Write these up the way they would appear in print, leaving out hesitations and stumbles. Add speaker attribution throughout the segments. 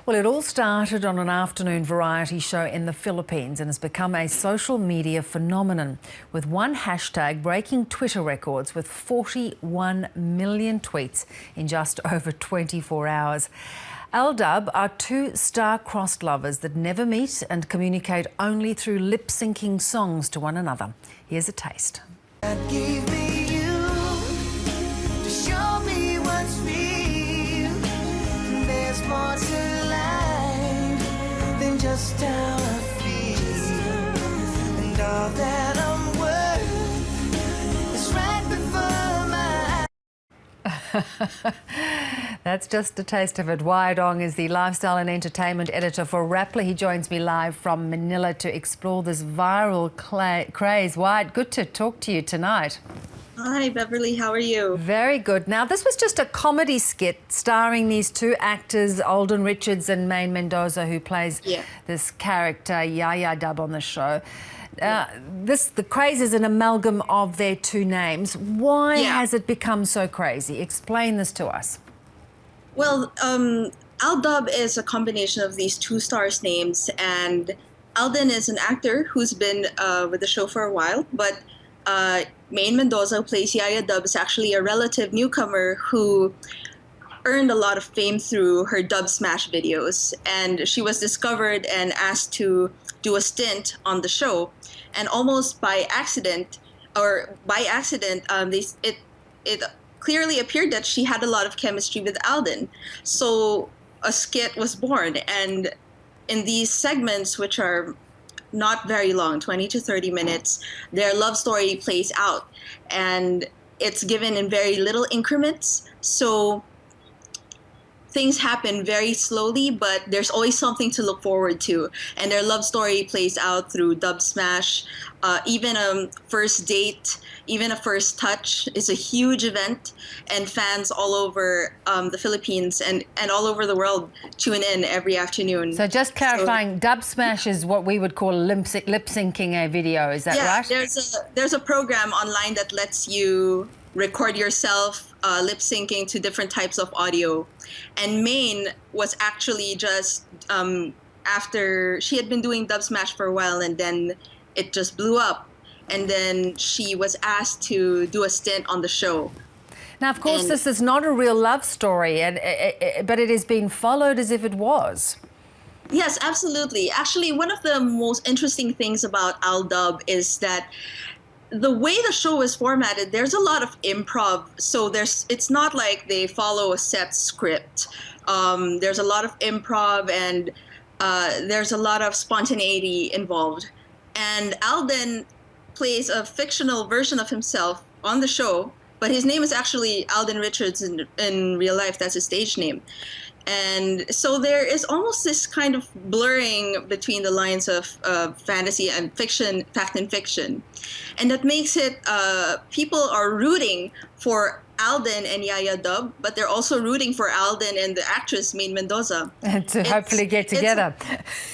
Speaker 1: Well, it all started on an afternoon variety show in the Philippines and has become a social media phenomenon, with one hashtag breaking Twitter records with 41 million tweets in just over 24 hours. ALDUB are two star-crossed lovers that never meet and communicate only through lip-syncing songs to one another. Here's a taste.
Speaker 2: Give me you to show me what's real. There's more to life than just how I feel, and all that I'm worth is right before my eyes.
Speaker 1: That's just a taste of it. Wyatt Ong is the lifestyle and entertainment editor for Rappler. He joins me live from Manila to explore this viral craze. Wyatt, good to talk to you tonight.
Speaker 3: Hi, Beverly. How are you?
Speaker 1: Very good. Now, this was just a comedy skit starring these two actors, Alden Richards and Maine Mendoza, who plays this character, ALDUB, on the show. The craze is an amalgam of their two names. Why has it become so crazy? Explain this to us.
Speaker 3: Well, ALDUB is a combination of these two stars' names, and Alden is an actor who's been with the show for a while, but Maine Mendoza, who plays ALDUB, is actually a relative newcomer who earned a lot of fame through her dub smash videos, and she was discovered and asked to do a stint on the show, and almost by accident, it clearly appeared that she had a lot of chemistry with Alden. So a skit was born, and in these segments, which are not very long, 20 to 30 minutes, their love story plays out, and it's given in very little increments. So things happen very slowly, but there's always something to look forward to. And their love story plays out through dub smash. Even a first date, even a first touch is a huge event, and fans all over the Philippines and all over the world tune in every afternoon.
Speaker 1: So just clarifying, dub smash is what we would call lip syncing a video, is that right?
Speaker 3: Yeah, there's a program online that lets you record yourself lip syncing to different types of audio. And Maine was actually just after she had been doing dub smash for a while, and then it just blew up, and then she was asked to do a stint on the show.
Speaker 1: Now, of course, this is not a real love story, but it is being followed as if it was.
Speaker 3: Yes, absolutely. Actually, one of the most interesting things about ALDUB is that the way the show is formatted, there's a lot of improv. So it's not like they follow a set script. There's a lot of improv, and there's a lot of spontaneity involved. And Alden plays a fictional version of himself on the show, but his name is actually Alden Richards in real life. That's his stage name. And so there is almost this kind of blurring between the lines of fantasy and fiction, fact and fiction. And that makes it, people are rooting for Alden and ALDUB, but they're also rooting for Alden and the actress Maine Mendoza.
Speaker 1: And to hopefully get together.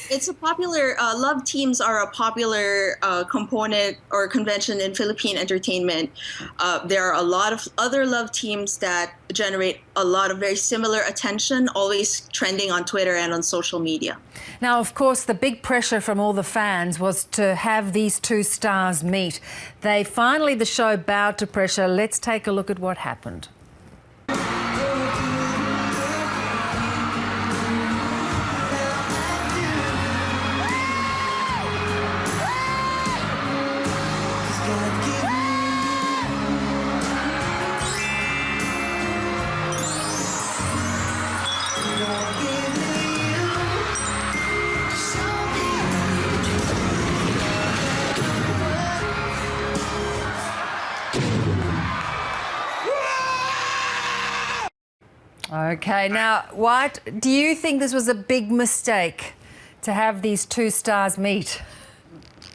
Speaker 3: It's a popular, love teams are a popular component or convention in Philippine entertainment. There are a lot of other love teams that generate a lot of very similar attention, always trending on Twitter and on social media.
Speaker 1: Now, of course, the big pressure from all the fans was to have these two stars meet. The show bowed to pressure. Let's take a look at what happened. Okay, now, Wyatt, do you think this was a big mistake to have these two stars meet?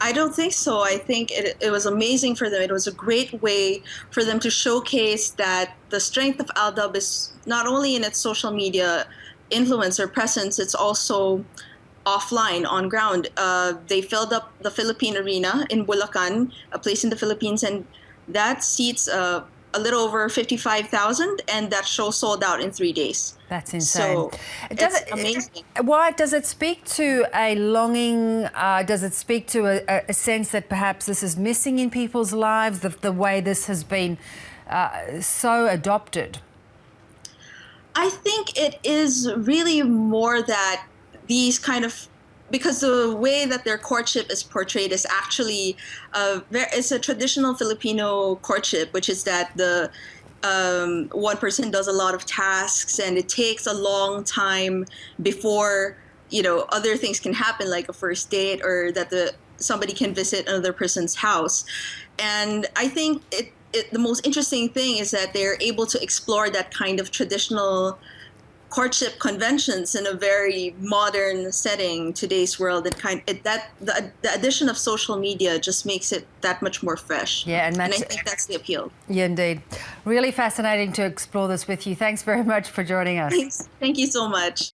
Speaker 3: I don't think so. I think it was amazing for them. It was a great way for them to showcase that the strength of ALDUB is not only in its social media influence or presence, it's also offline, on ground. They filled up the Philippine Arena in Bulacan, a place in the Philippines, and that seats a a little over 55,000, and that show sold out in 3 days.
Speaker 1: That's insane.
Speaker 3: So it's amazing.
Speaker 1: Why does it speak to a longing? Does it speak to a sense that perhaps this is missing in people's lives? The way this has been so adopted.
Speaker 3: I think it is really more that these kind of, because the way that their courtship is portrayed is actually it's a traditional Filipino courtship, which is that the one person does a lot of tasks, and it takes a long time before, you know, other things can happen, like a first date, or that somebody can visit another person's house. And I think the most interesting thing is that they're able to explore that kind of traditional courtship conventions in a very modern setting, today's world. The addition of social media just makes it that much more fresh.
Speaker 1: Yeah, and
Speaker 3: I think that's the appeal.
Speaker 1: Yeah, indeed. Really fascinating to explore this with you. Thanks very much for joining us.
Speaker 3: Thanks. Thank you so much.